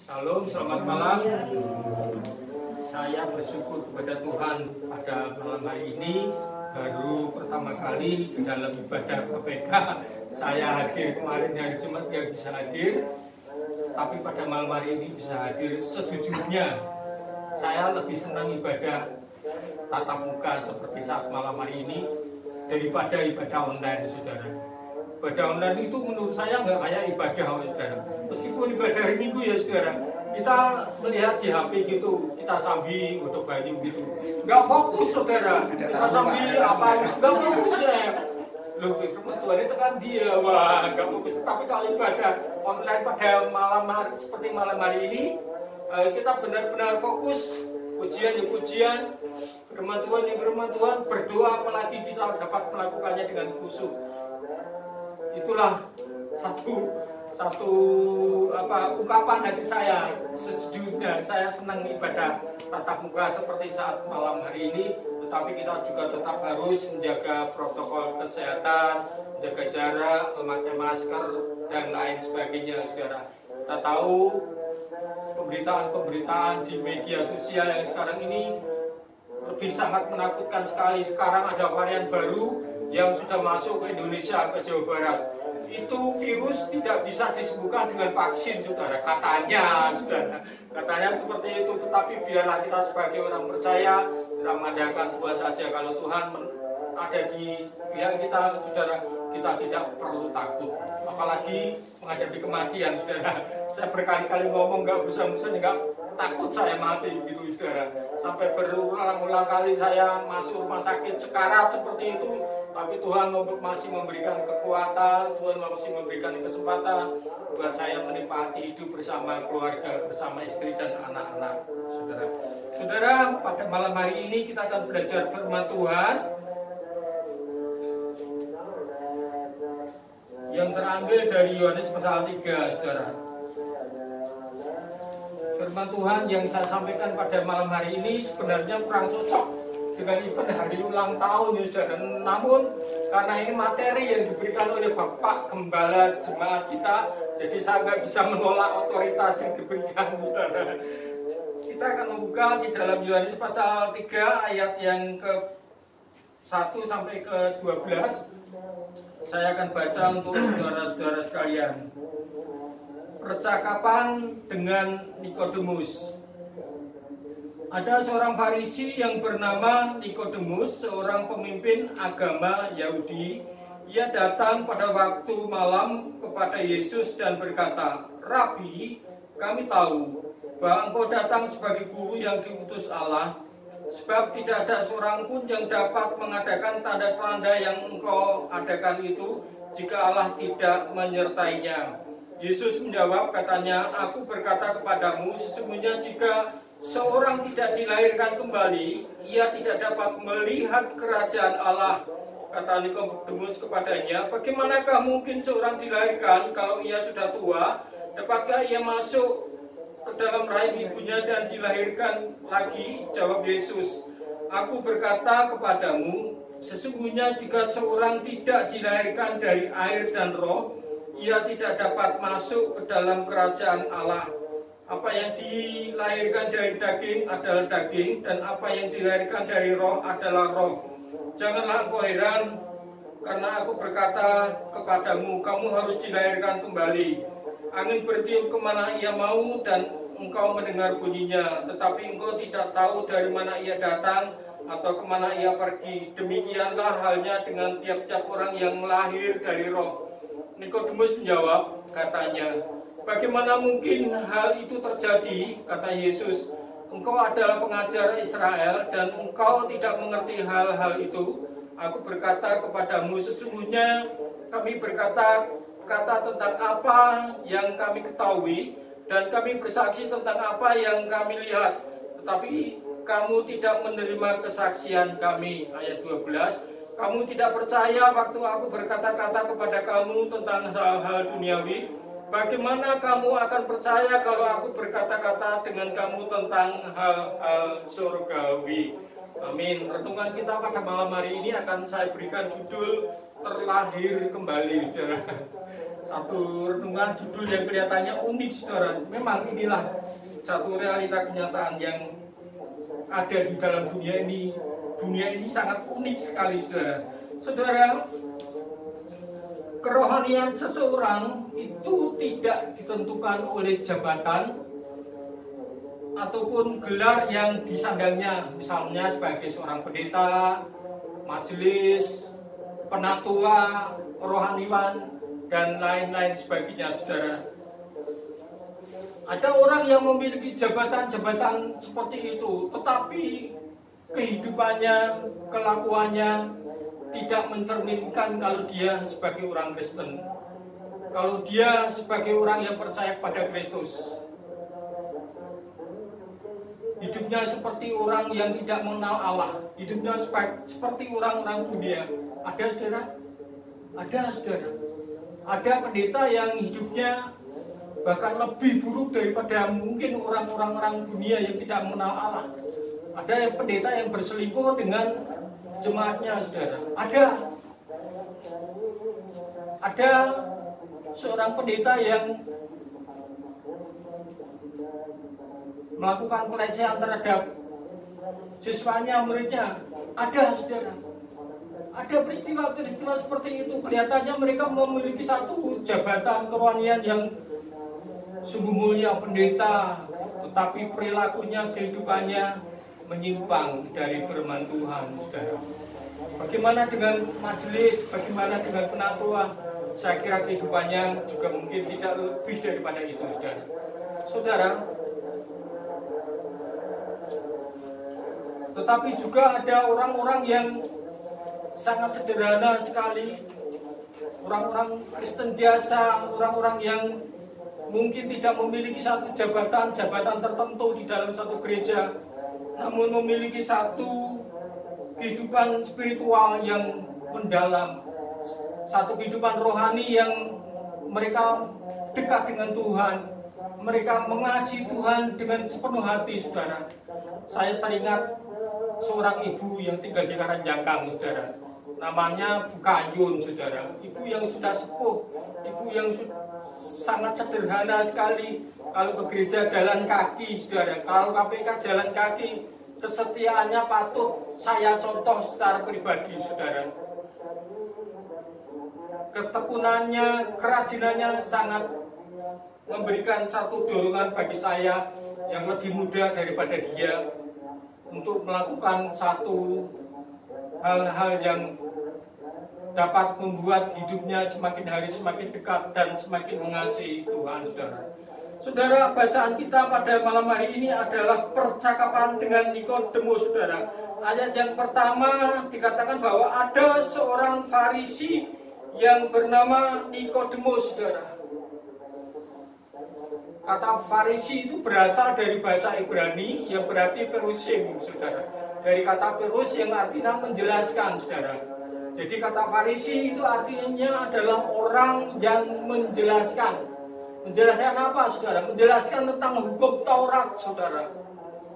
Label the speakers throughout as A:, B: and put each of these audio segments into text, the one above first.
A: Shalom, selamat malam. Saya bersyukur kepada Tuhan pada malam hari ini. Baru pertama kali di dalam ibadah KPK saya hadir. Kemarin hari Jumat tidak bisa hadir, tapi pada malam hari ini bisa hadir. Sejujurnya saya lebih senang ibadah tatap muka seperti saat malam hari ini daripada ibadah online, saudara. Ibadah online itu menurut saya nggak kayak ibadah, saudara. Meskipun ibadah hari Minggu ya, saudara, kita melihat di HP gitu, kita sambil untuk banyu gitu, nggak fokus, saudara. Kita sambil apa, nggak fokus ya. Loh, firman Tuhan itu kan dia, wah, nggak fokus. Tapi kalau ibadah online pada malam hari, seperti malam hari ini, kita benar-benar fokus. Pujian ya pujian, firman Tuhan ya firman Tuhan, berdoa apalagi kita dapat melakukannya dengan khusyuk. Itulah satu ungkapan hati saya. Sejujurnya saya senang ibadah tatap muka seperti saat malam hari ini, tetapi kita juga tetap harus menjaga protokol kesehatan, menjaga jarak, memakai masker dan lain sebagainya, saudara. Kita tahu pemberitaan di media sosial yang sekarang ini lebih sangat menakutkan sekali. Sekarang ada varian baru yang sudah masuk ke Indonesia, ke Jawa Barat. Itu virus tidak bisa disembuhkan dengan vaksin, saudara. Katanya, saudara. Katanya seperti itu. Tetapi biarlah kita sebagai orang percaya, kita mengandalkan Tuhan saja. Kalau Tuhan ada di pihak kita, saudara, kita tidak perlu takut. Apalagi menghadapi kematian, saudara. Saya berkali-kali ngomong nggak bisa-bisa, nggak takut saya mati, gitu, saudara. Sampai berulang-ulang kali saya masuk rumah sakit sekarat seperti itu. Tapi Tuhan masih memberikan kekuatan, Tuhan masih memberikan kesempatan buat saya menikmati hidup bersama keluarga, bersama istri dan anak-anak, saudara. Saudara, pada malam hari ini kita akan belajar firman Tuhan yang terambil dari Yohanes pasal 3, saudara. Firman Tuhan yang saya sampaikan pada malam hari ini sebenarnya kurang cocok dengan event hari ulang tahun, ya saudara. Namun karena ini materi yang diberikan oleh Bapak Gembala jemaat kita, jadi saya nggak bisa menolak otoritas yang diberikan, saudara. Kita akan membuka di dalam Yohanes pasal 3 ayat yang ke 1 sampai ke 12. Saya akan baca untuk saudara-saudara sekalian. Percakapan dengan Nikodemus. Ada seorang Farisi yang bernama Nikodemus, seorang pemimpin agama Yahudi. Ia datang pada waktu malam kepada Yesus dan berkata, "Rabi, kami tahu bahwa engkau datang sebagai guru yang diutus Allah, sebab tidak ada seorang pun yang dapat mengadakan tanda-tanda yang engkau adakan itu jika Allah tidak menyertainya." Yesus menjawab, katanya, "Aku berkata kepadamu, sesungguhnya jika seorang tidak dilahirkan kembali, ia tidak dapat melihat kerajaan Allah." Kata Nikodemus kepadanya, "Bagaimanakah mungkin seorang dilahirkan kalau ia sudah tua? Dapatkah ia masuk ke dalam rahim ibunya dan dilahirkan lagi?" Jawab Yesus, "Aku berkata kepadamu, sesungguhnya jika seorang tidak dilahirkan dari air dan roh, ia tidak dapat masuk ke dalam kerajaan Allah. Apa yang dilahirkan dari daging adalah daging, dan apa yang dilahirkan dari roh adalah roh. Janganlah engkau heran, karena aku berkata kepadamu, kamu harus dilahirkan kembali. Angin bertiup kemana ia mau, dan engkau mendengar bunyinya, tetapi engkau tidak tahu dari mana ia datang atau kemana ia pergi. Demikianlah halnya dengan tiap-tiap orang yang lahir dari roh." Nikodemus menjawab, katanya, "Bagaimana mungkin hal itu terjadi?" Kata Yesus, "Engkau adalah pengajar Israel dan engkau tidak mengerti hal-hal itu. Aku berkata kepadamu, sesungguhnya kami berkata tentang apa yang kami ketahui, dan kami bersaksi tentang apa yang kami lihat, tetapi kamu tidak menerima kesaksian kami." Ayat 12, "Kamu tidak percaya waktu aku berkata-kata kepada kamu tentang hal-hal duniawi. Bagaimana kamu akan percaya kalau aku berkata-kata dengan kamu tentang hal-hal surgawi?" Amin. Renungan kita pada malam hari ini akan saya berikan judul "Terlahir Kembali", saudara. Satu renungan judul yang kelihatannya unik, saudara. Memang inilah satu realita kenyataan yang ada di dalam dunia ini. Dunia ini sangat unik sekali, saudara. Saudara, kerohanian seseorang itu tidak ditentukan oleh jabatan ataupun gelar yang disandangnya, misalnya sebagai seorang pendeta, majelis, penatua, rohaniwan, dan lain-lain sebagainya, saudara. Ada orang yang memiliki jabatan-jabatan seperti itu, tetapi kehidupannya, kelakuannya tidak mencerminkan kalau dia sebagai orang Kristen, kalau dia sebagai orang yang percaya pada Kristus. Hidupnya seperti orang yang tidak mengenal Allah, hidupnya seperti orang-orang dunia. Ada, saudara? Ada, saudara. Ada pendeta yang hidupnya bahkan lebih buruk daripada mungkin orang-orang dunia yang tidak mengenal Allah. Ada pendeta yang berselingkuh dengan jemaatnya, saudara. Ada seorang pendeta yang melakukan pelecehan terhadap siswanya, muridnya. Ada, saudara. Ada peristiwa-peristiwa seperti itu. Kelihatannya mereka memiliki satu jabatan kerohanian yang sungguh mulia, pendeta, tetapi perilakunya, kehidupannya menyimpang dari firman Tuhan, saudara. Bagaimana dengan majelis, bagaimana dengan penatua? Saya kira kehidupannya juga mungkin tidak lebih daripada itu, saudara. Saudara, tetapi juga ada orang-orang yang sangat sederhana sekali, orang-orang Kristen biasa, orang-orang yang mungkin tidak memiliki satu jabatan tertentu di dalam satu gereja, namun memiliki satu kehidupan spiritual yang mendalam, satu kehidupan rohani yang mereka dekat dengan Tuhan, mereka mengasihi Tuhan dengan sepenuh hati, saudara. Saya teringat seorang ibu yang tinggal di Karangjangkang, saudara. Namanya Bu Kayun, saudara. Ibu yang sudah sepuh, ibu yang sangat sederhana sekali. Kalau ke gereja jalan kaki, saudara. Kalau KPK jalan kaki, kesetiaannya patut saya contoh secara pribadi, saudara. Ketekunannya, kerajinannya sangat memberikan satu dorongan bagi saya yang lebih muda daripada dia untuk melakukan satu hal-hal yang dapat membuat hidupnya semakin hari semakin dekat dan semakin mengasihi Tuhan, saudara. Saudara, bacaan kita pada malam hari ini adalah percakapan dengan Nikodemus, saudara. Ayat yang pertama dikatakan bahwa ada seorang Farisi yang bernama Nikodemus, saudara. Kata Farisi itu berasal dari bahasa Ibrani yang berarti perusim, saudara. Dari kata perus yang artinya menjelaskan, saudara. Jadi kata Farisi itu artinya adalah orang yang menjelaskan. Menjelaskan apa, saudara? Menjelaskan tentang hukum Taurat, saudara.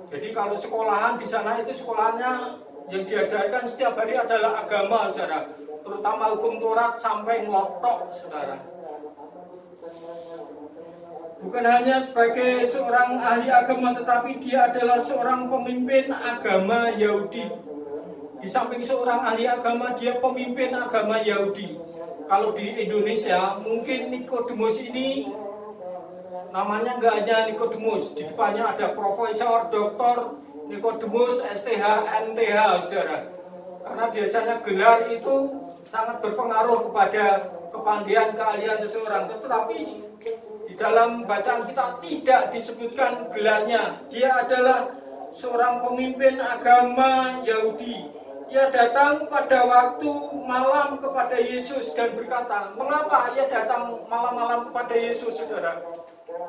A: Jadi kalau sekolahan di sana itu sekolahnya yang diajarkan setiap hari adalah agama, saudara. Terutama hukum Taurat sampai ngelotok, saudara. Bukan hanya sebagai seorang ahli agama, tetapi dia adalah seorang pemimpin agama Yahudi. Di samping seorang ahli agama, dia pemimpin agama Yahudi. Kalau di Indonesia, mungkin Nikodemus ini namanya nggak hanya Nikodemus. Di depannya ada Profesor, Doktor Nikodemus, STH, MTH, saudara. Karena biasanya gelar itu sangat berpengaruh kepada kepandaian, keahlian seseorang. Tetapi di dalam bacaan kita tidak disebutkan gelarnya. Dia adalah seorang pemimpin agama Yahudi. Ia datang pada waktu malam kepada Yesus dan berkata, mengapa ia datang malam-malam kepada Yesus, saudara?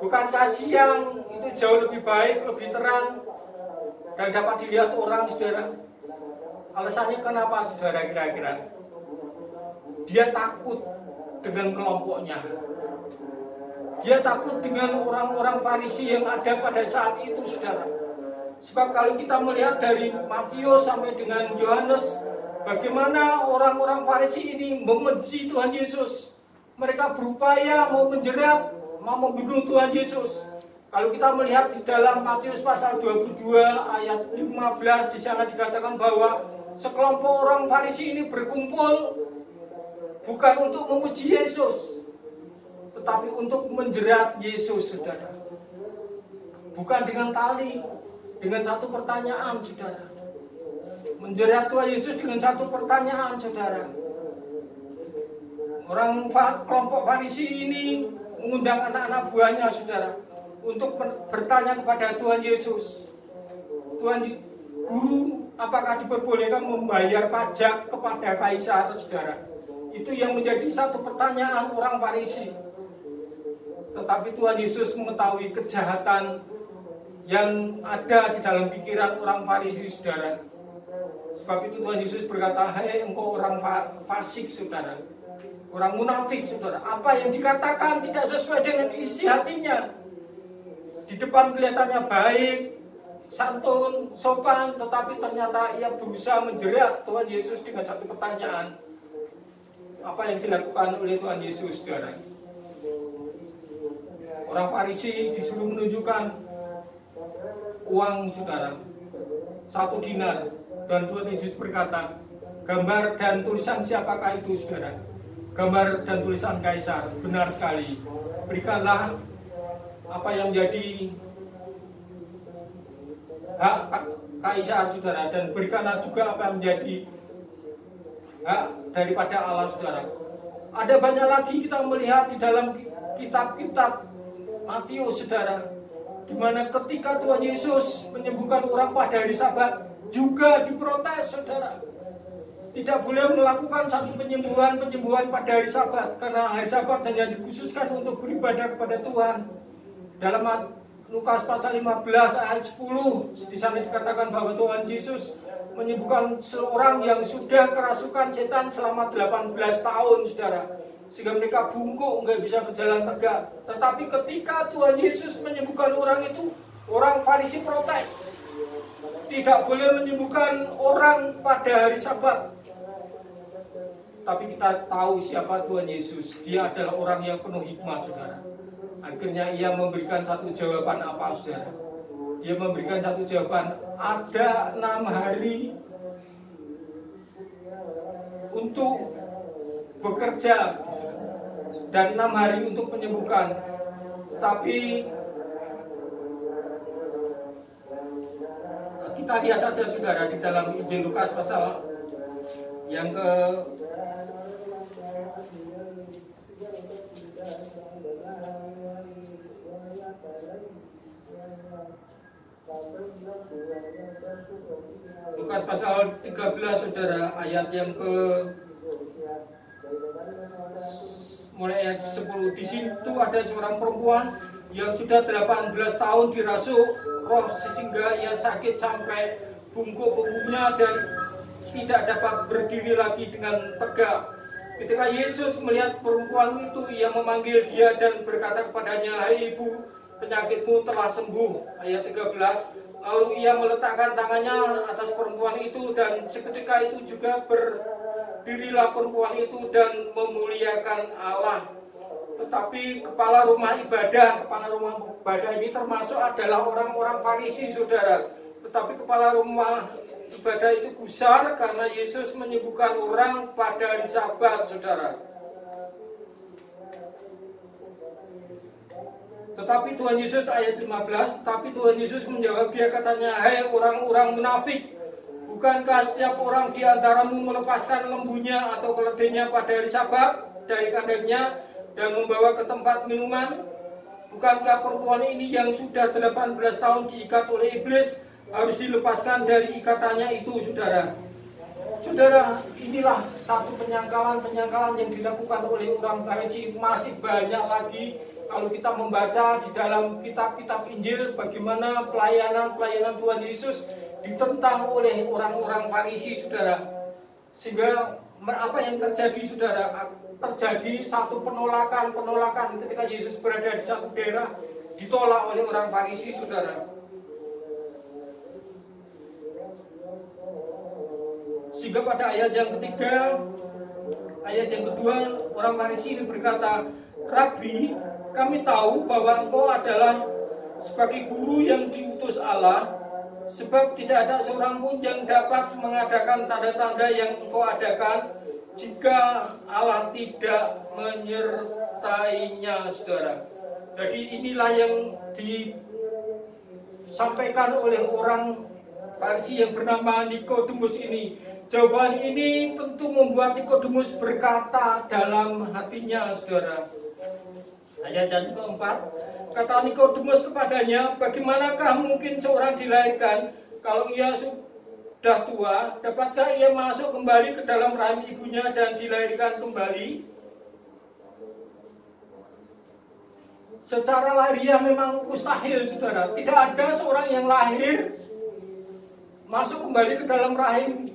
A: Bukankah siang itu jauh lebih baik, lebih terang, dan dapat dilihat orang, saudara? Alasannya kenapa, saudara, kira-kira? Dia takut dengan kelompoknya. Dia takut dengan orang-orang Farisi yang ada pada saat itu, saudara. Sebab kalau kita melihat dari Matius sampai dengan Yohanes, bagaimana orang-orang Farisi ini membenci Tuhan Yesus. mereka berupaya mau menjerat, mau membunuh Tuhan Yesus. Kalau kita melihat di dalam Matius pasal 22 ayat 15, di sana dikatakan bahwa sekelompok orang Farisi ini berkumpul bukan untuk memuji Yesus, tetapi untuk menjerat Yesus, saudara. Bukan dengan tali, dengan satu pertanyaan, saudara. Menjerat Tuhan Yesus dengan satu pertanyaan, saudara. Kelompok Farisi ini mengundang anak-anak buahnya, saudara, untuk bertanya kepada Tuhan Yesus. Tuhan Guru, apakah diperbolehkan membayar pajak kepada Kaisar, saudara? Itu yang menjadi satu pertanyaan orang Farisi. Tetapi Tuhan Yesus mengetahui kejahatan yang ada di dalam pikiran orang Farisi, saudara. Sebab itu Tuhan Yesus berkata, "Hai engkau orang fasik, saudara, orang munafik, saudara, apa yang dikatakan tidak sesuai dengan isi hatinya. Di depan kelihatannya baik, santun, sopan, tetapi ternyata ia berusaha menjerat Tuhan Yesus dengan satu pertanyaan." Apa yang dilakukan oleh Tuhan Yesus, saudara? Orang Farisi disuruh menunjukkan uang, saudara, 1 dinar. Dan Tuhan Yesus berkata, "Gambar dan tulisan siapakah itu, saudara?" "Gambar dan tulisan Kaisar." "Benar sekali. Berikanlah apa yang menjadi hak Kaisar, saudara, dan berikanlah juga apa yang menjadi hak daripada Allah, saudara." Ada banyak lagi kita melihat di dalam kitab-kitab Matius, saudara, di mana ketika Tuhan Yesus menyembuhkan orang pada hari Sabat juga diprotes, saudara. Tidak boleh melakukan satu penyembuhan pada hari Sabat, karena hari Sabat hanya dikhususkan untuk beribadah kepada Tuhan. Dalam Lukas pasal 15 ayat 10, di sana dikatakan bahwa Tuhan Yesus menyembuhkan seorang yang sudah kerasukan setan selama 18 tahun, saudara, sehingga mereka bungkuk, nggak bisa berjalan tegak. Tetapi ketika Tuhan Yesus menyembuhkan orang itu, orang Farisi protes. Tidak boleh menyembuhkan orang pada hari Sabat. Tapi kita tahu siapa Tuhan Yesus. Dia adalah orang yang penuh hikmat, saudara. Akhirnya ia memberikan satu jawaban apa, saudara? Dia memberikan satu jawaban. Ada 6 hari untuk bekerja dan 6 hari untuk menyembuhkan. Tapi kita lihat saja, saudara, di dalam Injil Lukas pasal yang ke Lukas pasal 13, saudara, ayat yang ke mulai ayat 10. Di situ ada seorang perempuan yang sudah 18 tahun dirasuk roh, sehingga ia sakit sampai bungkuk punggungnya dan tidak dapat berdiri lagi dengan tegak. Ketika Yesus melihat perempuan itu, ia memanggil dia dan berkata kepadanya, "Hai ibu, penyakitmu telah sembuh." Ayat 13. Lalu ia meletakkan tangannya atas perempuan itu, dan seketika itu juga berdirilah perempuan itu dan memuliakan Allah. Tetapi kepala rumah ibadah ini termasuk adalah orang-orang Farisi, saudara. Tetapi kepala rumah ibadah itu gusar karena Yesus menyembuhkan orang pada hari Sabat, saudara. Tetapi Tuhan Yesus, ayat 15, tapi Tuhan Yesus menjawab, dia katanya, "Hai orang-orang munafik, bukankah setiap orang di antaramu melepaskan lembunya atau keledainya pada hari Sabat dari kandangnya dan membawa ke tempat minuman? Bukankah perempuan ini yang sudah 18 tahun diikat oleh iblis harus dilepaskan dari ikatannya itu?" Saudara, saudara, inilah satu penyangkalan yang dilakukan oleh orang Farisi. Masih banyak lagi kalau kita membaca di dalam kitab-kitab Injil bagaimana pelayanan Tuhan Yesus ditentang oleh orang-orang Farisi, saudara. Sehingga apa yang terjadi, saudara? Terjadi satu penolakan ketika Yesus berada di satu daerah, ditolak oleh orang Farisi, saudara. Sehingga pada ayat yang ketiga ayat yang kedua, orang Farisi ini berkata, Rabi, kami tahu bahwa engkau adalah sebagai guru yang diutus Allah, sebab tidak ada seorang pun yang dapat mengadakan tanda-tanda yang engkau adakan jika Allah tidak menyertainya, saudara. Jadi inilah yang disampaikan oleh orang Farisi yang bernama Nikodemus ini. Jawaban ini tentu membuat Nikodemus berkata dalam hatinya, saudara. Ayat yang keempat, kata Nikodemus kepadanya, bagaimanakah mungkin seorang dilahirkan kalau ia sudah tua? Dapatkah ia masuk kembali ke dalam rahim ibunya dan dilahirkan kembali? Secara lahiriah memang mustahil, saudara. Tidak ada seorang yang lahir masuk kembali ke dalam rahim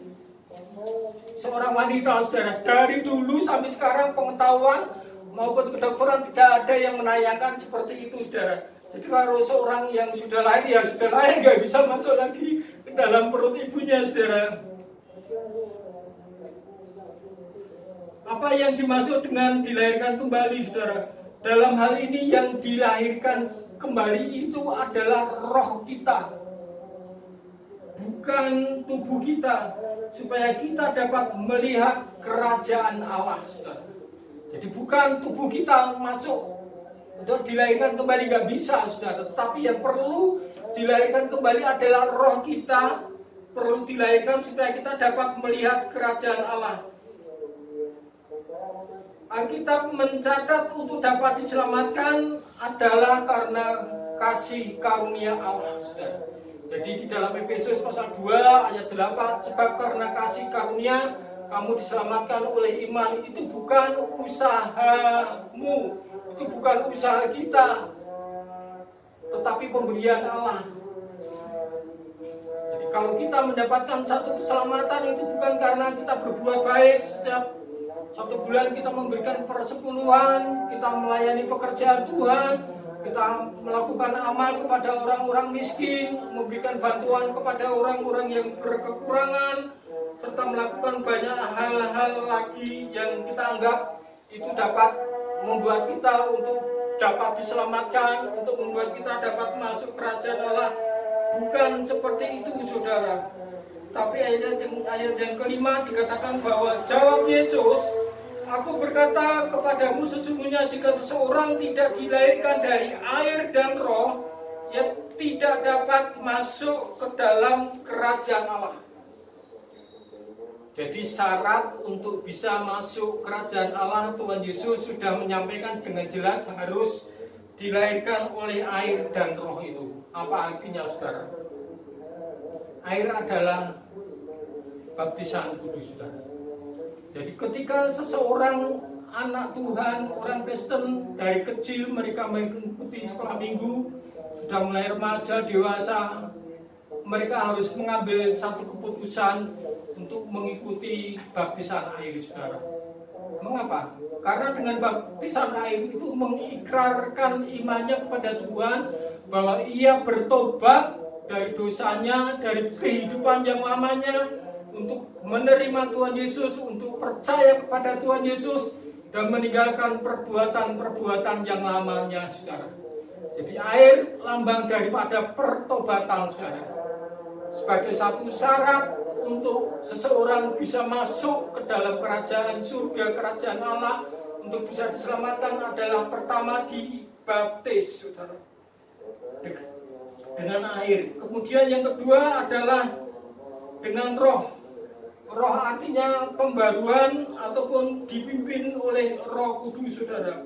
A: seorang wanita, saudara. Dari dulu sampai sekarang pengetahuan maupun kedokteran tidak ada yang menayangkan seperti itu, saudara. Jadi kalau seorang yang sudah lahir, ya sudah lahir, nggak bisa masuk lagi ke dalam perut ibunya, saudara. Apa yang dimaksud dengan dilahirkan kembali, saudara? Dalam hal ini yang dilahirkan kembali itu adalah roh kita, bukan tubuh kita, supaya kita dapat melihat kerajaan Allah, saudara. Jadi bukan tubuh kita masuk untuk dilahirkan kembali, nggak bisa, saudara. Tetapi yang perlu dilahirkan kembali adalah roh kita, perlu dilahirkan supaya kita dapat melihat kerajaan Allah. Alkitab mencatat untuk dapat diselamatkan adalah karena kasih karunia Allah, saudara. Jadi di dalam Efesus pasal 2 ayat 8, sebab karena kasih karunia kamu diselamatkan oleh iman. Itu bukan usahamu, itu bukan usaha kita, tetapi pemberian Allah. Jadi kalau kita mendapatkan satu keselamatan itu bukan karena kita berbuat baik. Setiap satu bulan kita memberikan persepuluhan, kita melayani pekerjaan Tuhan, kita melakukan amal kepada orang-orang miskin, memberikan bantuan kepada orang-orang yang berkekurangan, serta melakukan banyak hal-hal lagi yang kita anggap itu dapat membuat kita untuk dapat diselamatkan, untuk membuat kita dapat masuk kerajaan Allah. Bukan seperti itu, saudara. Tapi ayat yang kelima dikatakan bahwa jawab Yesus, aku berkata kepadamu, sesungguhnya jika seseorang tidak dilahirkan dari air dan roh, ia tidak dapat masuk ke dalam kerajaan Allah. Jadi syarat untuk bisa masuk kerajaan Allah, Tuhan Yesus sudah menyampaikan dengan jelas harus dilahirkan oleh air dan roh itu. Apa artinya, saudara? Air adalah baptisan kudus, saudara. Jadi ketika seseorang anak Tuhan, orang Kristen, dari kecil mereka mengikuti sekolah minggu, sudah mulai remaja, dewasa, mereka harus mengambil satu keputusan untuk mengikuti baptisan air, saudara. Mengapa? Karena dengan baptisan air itu mengikrarkan imannya kepada Tuhan, bahwa ia bertobat dari dosanya, dari kehidupan yang lamanya, untuk menerima Tuhan Yesus, untuk percaya kepada Tuhan Yesus, dan meninggalkan perbuatan-perbuatan yang lamanya, saudara. Jadi air lambang daripada pertobatan, saudara. Sebagai satu syarat untuk seseorang bisa masuk ke dalam kerajaan surga, kerajaan Allah, untuk bisa diselamatkan adalah pertama dibaptis, saudara, dengan air. Kemudian yang kedua adalah dengan roh. Roh artinya pembaruan ataupun dipimpin oleh Roh Kudus, saudara.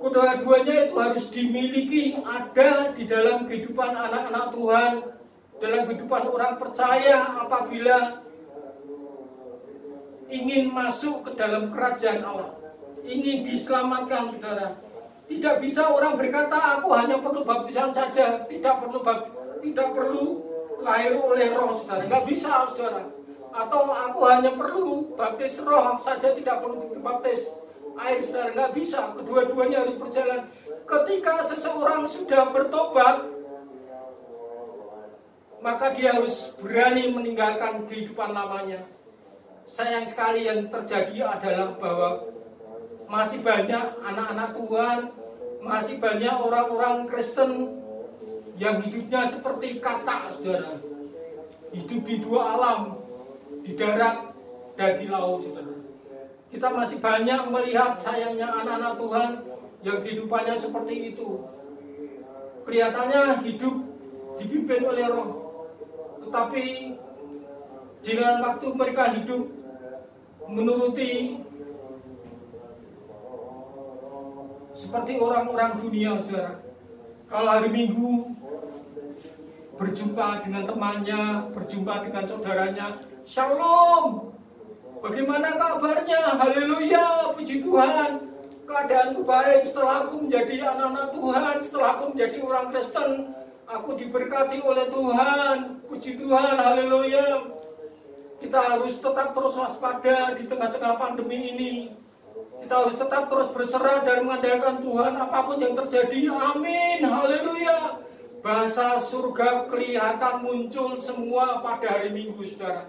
A: Kedua-duanya itu harus dimiliki, ada di dalam kehidupan anak-anak Tuhan, dalam kehidupan orang percaya apabila ingin masuk ke dalam kerajaan Allah, ingin diselamatkan, saudara. Tidak bisa orang berkata, aku hanya perlu baptisan saja, tidak perlu lahir oleh roh, saudara. Nggak bisa, saudara. Atau aku hanya perlu baptis roh saja, tidak perlu dibaptis air, saudara. Nggak bisa, kedua-duanya harus berjalan. Ketika seseorang sudah bertobat, maka dia harus berani meninggalkan kehidupan lamanya. sayang sekali yang terjadi adalah bahwa masih banyak anak-anak Tuhan, masih banyak orang-orang Kristen yang hidupnya seperti katak, saudara. Hidup di dua alam, di darat dan di laut, saudara. Kita masih banyak melihat sayangnya anak-anak Tuhan yang kehidupannya seperti itu. Kelihatannya hidup dipimpin oleh Roh, tetapi di dalam waktu mereka hidup menuruti seperti orang-orang dunia, saudara. Kalau hari Minggu berjumpa dengan temannya, berjumpa dengan saudaranya, Shalom, bagaimana kabarnya? Haleluya, puji Tuhan, keadaanku baik setelah aku menjadi anak-anak Tuhan, setelah aku menjadi orang Kristen, aku diberkati oleh Tuhan, puji Tuhan, haleluya. Kita harus tetap terus waspada di tengah-tengah pandemi ini. Kita harus tetap terus berserah dan mengandalkan Tuhan apapun yang terjadi. Amin, haleluya. Bahasa surga kelihatan muncul semua pada hari Minggu, saudara.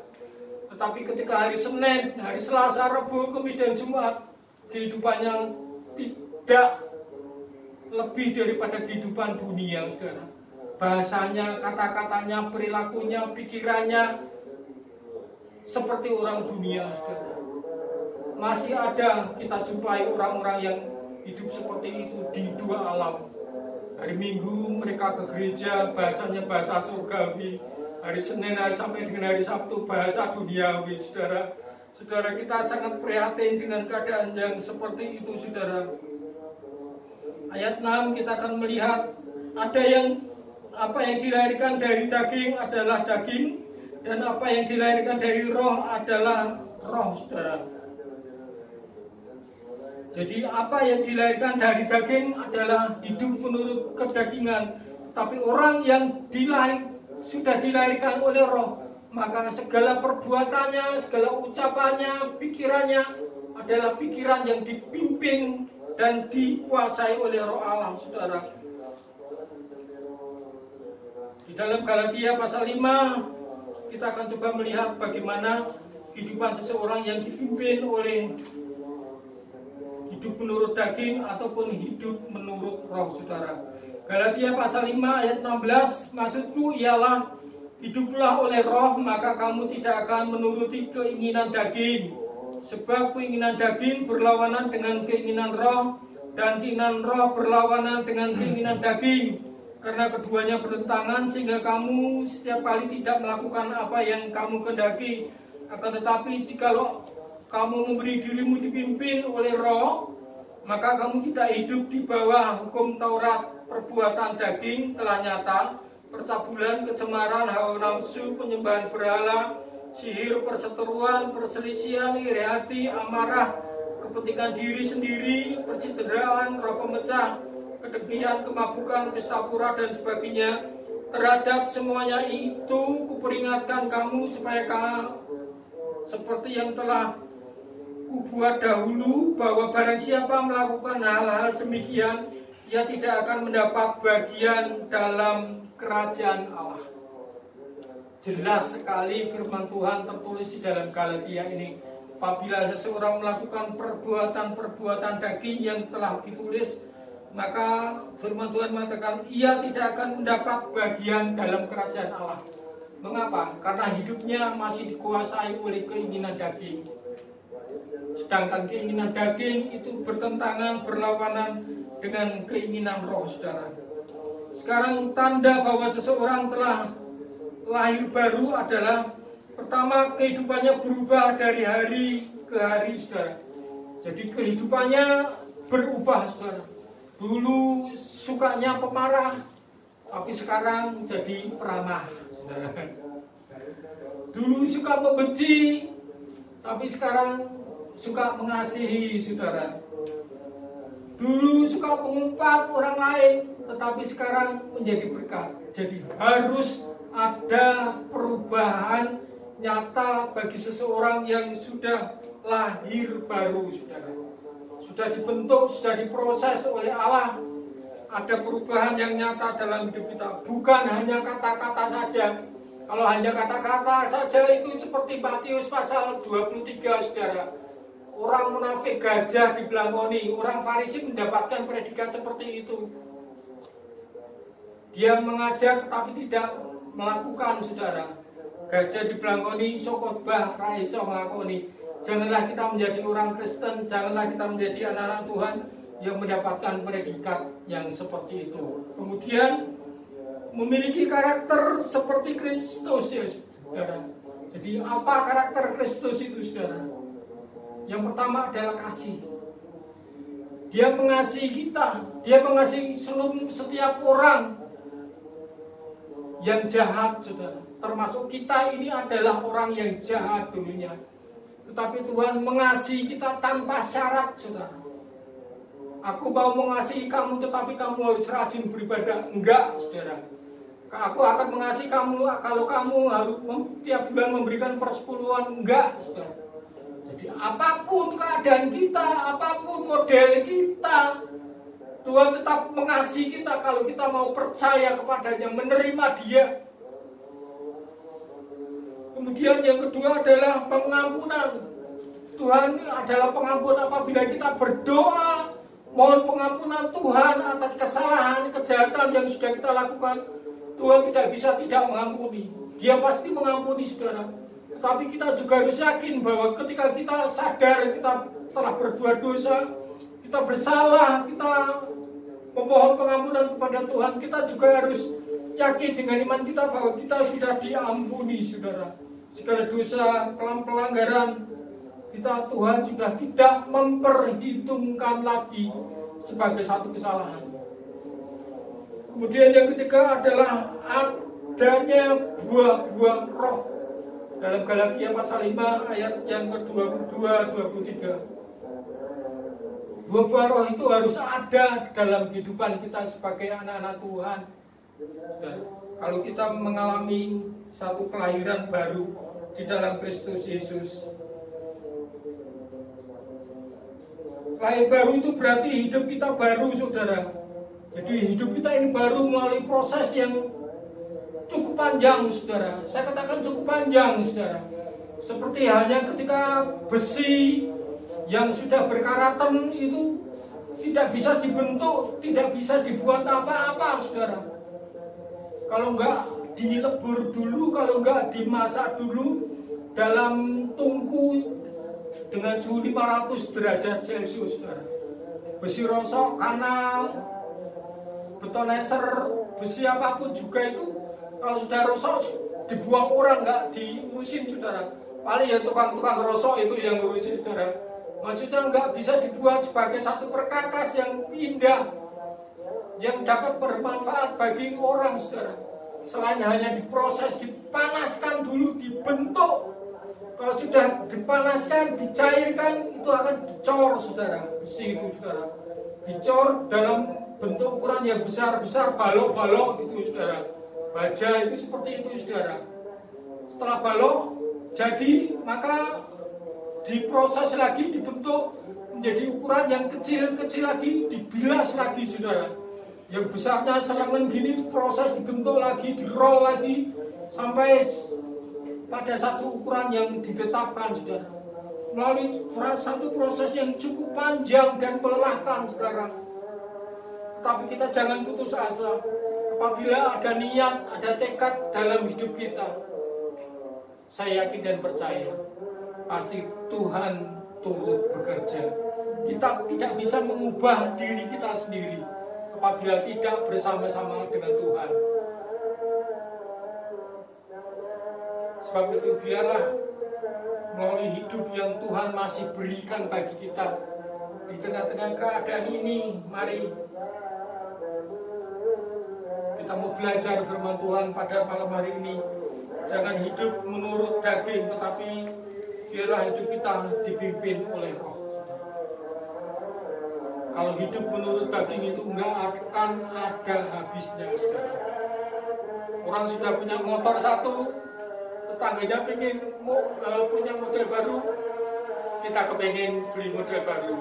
A: Tetapi ketika hari Senin, hari Selasa, Rabu, Kamis, dan Jumat, kehidupannya tidak lebih daripada kehidupan dunia, saudara. Bahasanya, kata-katanya, perilakunya, pikirannya seperti orang dunia, saudara. Masih ada kita jumpai orang-orang yang hidup seperti itu di dua alam. Hari Minggu mereka ke gereja, bahasanya bahasa surgawi. Hari Senin sampai dengan hari Sabtu bahasa duniawi, saudara. Saudara, kita sangat prihatin dengan keadaan yang seperti itu, saudara. Ayat 6 kita akan melihat ada yang apa yang dilahirkan dari daging adalah daging, dan apa yang dilahirkan dari roh adalah roh, saudara. Jadi apa yang dilahirkan dari daging adalah hidup menurut kedagingan. Tapi orang yang sudah dilahirkan oleh roh, maka segala perbuatannya, segala ucapannya, pikirannya adalah pikiran yang dipimpin dan dikuasai oleh roh Allah, saudara. Di dalam Galatia pasal 5, kita akan coba melihat bagaimana kehidupan seseorang yang dipimpin oleh hidup menurut daging ataupun hidup menurut roh, saudara. Galatia pasal 5 ayat 16, maksudku ialah hiduplah oleh roh, maka kamu tidak akan menuruti keinginan daging. Sebab keinginan daging berlawanan dengan keinginan roh, dan keinginan roh berlawanan dengan keinginan daging. Karena keduanya bertentangan, sehingga kamu setiap kali tidak melakukan apa yang kamu kehendaki. Akan tetapi jikalau kamu memberi dirimu dipimpin oleh roh, maka kamu tidak hidup di bawah hukum Taurat. Perbuatan daging telah nyata, percabulan, kecemaran, hawa nafsu, penyembahan berhala, sihir, perseteruan, perselisihan, iri hati, amarah, kepentingan diri sendiri, percideraan, roh pemecah, kedengkian, kemabukan, pesta pura, dan sebagainya. Terhadap semuanya itu kuperingatkan kamu supaya kamu seperti yang telah kubuat dahulu, bahwa barang siapa melakukan hal-hal demikian, ia tidak akan mendapat bagian dalam kerajaan Allah. Jelas sekali firman Tuhan tertulis di dalam Galatia ini. Apabila seseorang melakukan perbuatan-perbuatan daging yang telah ditulis, maka firman Tuhan mengatakan ia tidak akan mendapat bagian dalam kerajaan Allah. Mengapa? Karena hidupnya masih dikuasai oleh keinginan daging. Sedangkan keinginan daging itu bertentangan, berlawanan dengan keinginan roh, saudara. Sekarang tanda bahwa seseorang telah lahir baru adalah pertama, kehidupannya berubah dari hari ke hari, saudara. Jadi kehidupannya berubah, saudara. Dulu sukanya pemarah, tapi sekarang jadi peramah, saudara. Dulu suka membenci, tapi sekarang suka mengasihi, saudara. Dulu suka mengumpat orang lain, tetapi sekarang menjadi berkat. Jadi harus ada perubahan nyata bagi seseorang yang sudah lahir baru, saudara. Sudah dibentuk, sudah diproses oleh Allah. Ada perubahan yang nyata dalam hidup kita. Bukan hanya kata-kata saja. Kalau hanya kata-kata saja itu seperti Matius pasal 23, saudara. Orang munafik gajah dibelangkoni, orang Farisi mendapatkan predikat seperti itu. Dia mengajar tetapi tidak melakukan, saudara. Gajah dibelangkoni, iso khotbah, ra iso nglakoni. Janganlah kita menjadi orang Kristen, janganlah kita menjadi anak-anak Tuhan yang mendapatkan predikat yang seperti itu. Kemudian memiliki karakter seperti Kristus, ya saudara. Jadi apa karakter Kristus itu, saudara? Yang pertama adalah kasih. Dia mengasihi kita, dia mengasihi seluruh setiap orang yang jahat, saudara. Termasuk kita ini adalah orang yang jahat dulunya. Tetapi Tuhan mengasihi kita tanpa syarat, saudara. Aku mau mengasihi kamu tetapi kamu harus rajin beribadah. Enggak, saudara. Aku akan mengasihi kamu kalau kamu harus tiap bulan memberikan persepuluhan. Enggak, saudara. Jadi apapun keadaan kita, apapun model kita, Tuhan tetap mengasihi kita kalau kita mau percaya kepadanya, menerima Dia. Kemudian yang kedua adalah pengampunan. Tuhan adalah pengampun. Apabila kita berdoa mohon pengampunan Tuhan atas kesalahan, kejahatan yang sudah kita lakukan, Tuhan tidak bisa tidak mengampuni. Dia pasti mengampuni, saudara. Tetapi kita juga harus yakin bahwa ketika kita sadar kita telah berbuat dosa, kita bersalah, kita memohon pengampunan kepada Tuhan, kita juga harus yakin dengan iman kita bahwa kita sudah diampuni, saudara. Segala dosa, pelanggaran kita, Tuhan sudah tidak memperhitungkan lagi sebagai satu kesalahan. Kemudian yang ketiga adalah adanya buah-buah roh. Dalam Galatia pasal 5 ayat yang ke-22-23. Buah-buah roh itu harus ada dalam kehidupan kita sebagai anak-anak Tuhan. Dan kalau kita mengalami satu kelahiran baru di dalam Kristus Yesus. Lahir baru itu berarti hidup kita baru, saudara. Jadi hidup kita ini baru melalui proses yang cukup panjang, saudara. Saya katakan cukup panjang, saudara. Seperti halnya ketika besi yang sudah berkaratan itu tidak bisa dibentuk, tidak bisa dibuat apa-apa, saudara. Kalau enggak dilebur dulu, kalau enggak dimasak dulu dalam tungku dengan suhu 500 derajat Celcius, saudara. Besi rosok, kanal, betoneser, besi apapun juga itu kalau sudah rosok dibuang orang, enggak diurusin, saudara. Paling ya tukang-tukang rosok itu yang ngurusin, saudara. Maksudnya enggak bisa dibuat sebagai satu perkakas yang indah, yang dapat bermanfaat bagi orang, saudara. Selain hanya diproses, dipanaskan dulu, dibentuk. Kalau sudah dipanaskan, dicairkan, itu akan dicor, saudara. Besi itu, saudara. Dicor dalam bentuk ukuran yang besar-besar, balok-balok itu, saudara. Baja itu seperti itu, saudara. Setelah balok jadi, maka diproses lagi, dibentuk menjadi ukuran yang kecil-kecil lagi, dibilas lagi, saudara. Yang besarnya serangan gini diproses, dibentuk lagi, di-roll lagi sampai pada satu ukuran yang ditetapkan, saudara. Melalui satu proses yang cukup panjang dan melelahkan, saudara. Tetapi kita jangan putus asa. Apabila ada niat, ada tekad dalam hidup kita, saya yakin dan percaya pasti Tuhan turut bekerja. Kita tidak bisa mengubah diri kita sendiri apabila tidak bersama-sama dengan Tuhan. Sebab itu biarlah melalui hidup yang Tuhan masih berikan bagi kita di tengah-tengah keadaan ini, mari kita mau belajar firman Tuhan pada malam hari ini. Jangan hidup menurut daging, tetapi biarlah hidup kita dipimpin oleh Roh. Kalau hidup menurut daging itu enggak akan ada habisnya, saudara. Orang sudah punya motor satu, tetangganya pengen punya model baru, kita kepengen beli model baru.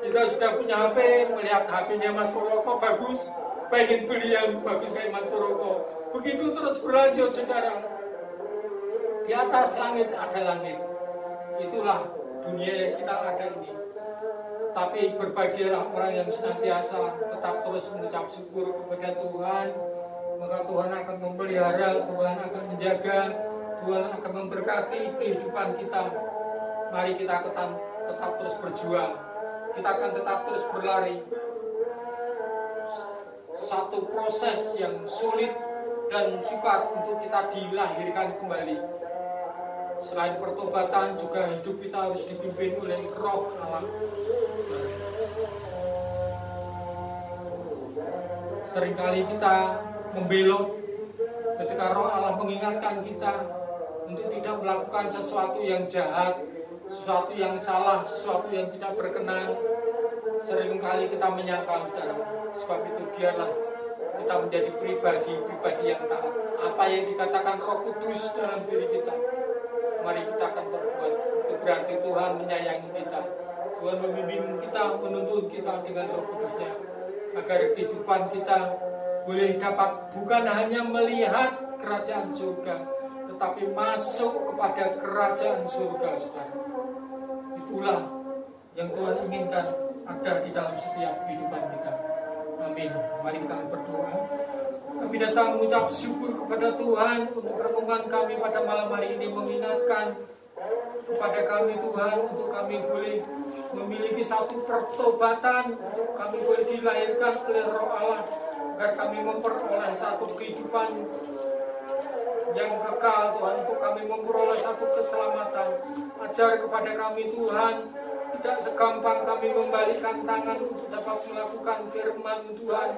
A: Kita sudah punya HP, melihat HP-nya Mas Purwoko bagus, pengen beli yang bagus kayak Mas Purwoko. Begitu terus berlanjut, saudara. Di atas langit ada langit. Itulah dunia yang kita ada ini. Tapi berbahagialah orang yang senantiasa tetap terus mengucap syukur kepada Tuhan. Maka Tuhan akan memelihara, Tuhan akan menjaga, Tuhan akan memberkati kehidupan kita. Mari kita tetap terus berjuang. Kita akan tetap terus berlari. Satu proses yang sulit dan sukar untuk kita dilahirkan kembali. Selain pertobatan, juga hidup kita harus dipimpin oleh Roh Allah. Seringkali kita membelot ketika Roh Allah mengingatkan kita untuk tidak melakukan sesuatu yang jahat, sesuatu yang salah, sesuatu yang tidak berkenan. Seringkali kita menyangkal, sebab itu biarlah kita menjadi pribadi yang taat. Apa yang dikatakan Roh Kudus dalam diri kita, mari kita akan berbuat. Itu berarti Tuhan menyayangi kita. Tuhan membimbing kita, menuntun kita dengan Roh Kudus-Nya, agar kehidupan kita boleh dapat bukan hanya melihat kerajaan surga, tetapi masuk kepada kerajaan surga, saudara. Itulah yang Tuhan inginkan ada di dalam setiap kehidupan kita. Amin. Mari kita berdoa. Kami datang mengucap syukur kepada Tuhan untuk renungan kami pada malam hari ini, mengingatkan kepada kami Tuhan untuk kami boleh memiliki satu pertobatan, untuk kami boleh dilahirkan oleh Roh Allah, agar kami memperoleh satu kehidupan yang kekal Tuhan, untuk kami memperoleh satu keselamatan. Ajar kepada kami Tuhan, tidak segampang kami membalikkan tangan untuk dapat melakukan firman Tuhan.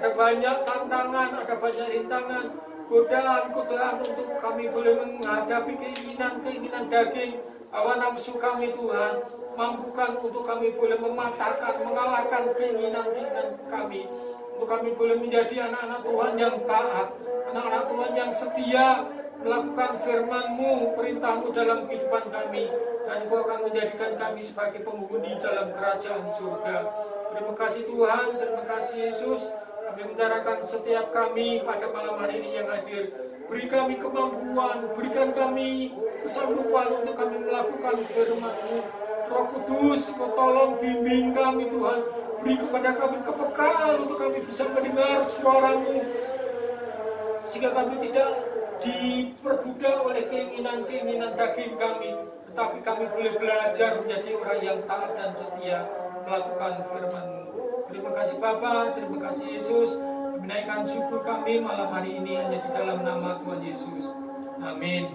A: Ada banyak tantangan, ada banyak rintangan, godaan-godaan untuk kami boleh menghadapi keinginan-keinginan daging, hawa nafsu kami Tuhan. Mampukan untuk kami boleh mematahkan, mengalahkan keinginan-keinginan kami, untuk kami boleh menjadi anak-anak Tuhan yang taat, anak-anak Tuhan yang setia melakukan firman-Mu, perintah-Mu dalam kehidupan kami, dan Engkau akan menjadikan kami sebagai penghuni dalam kerajaan surga. Terima kasih Tuhan, terima kasih Yesus. Kami menyerahkan setiap kami pada malam hari ini yang hadir. Beri kami kemampuan, berikan kami kesanggupan untuk kami melakukan firman-Mu. Roh Kudus, Kau tolong bimbing kami Tuhan. Beri kepada kami kepekaan untuk kami bisa mendengar suara-Mu, sehingga kami tidak diperbudak oleh keinginan-keinginan daging kami, tetapi kami boleh belajar menjadi orang yang taat dan setia melakukan firman-Mu. Terima kasih Bapa, terima kasih Yesus. Kami naikkan syukur kami malam hari ini hanya di dalam nama Tuhan Yesus. Amin.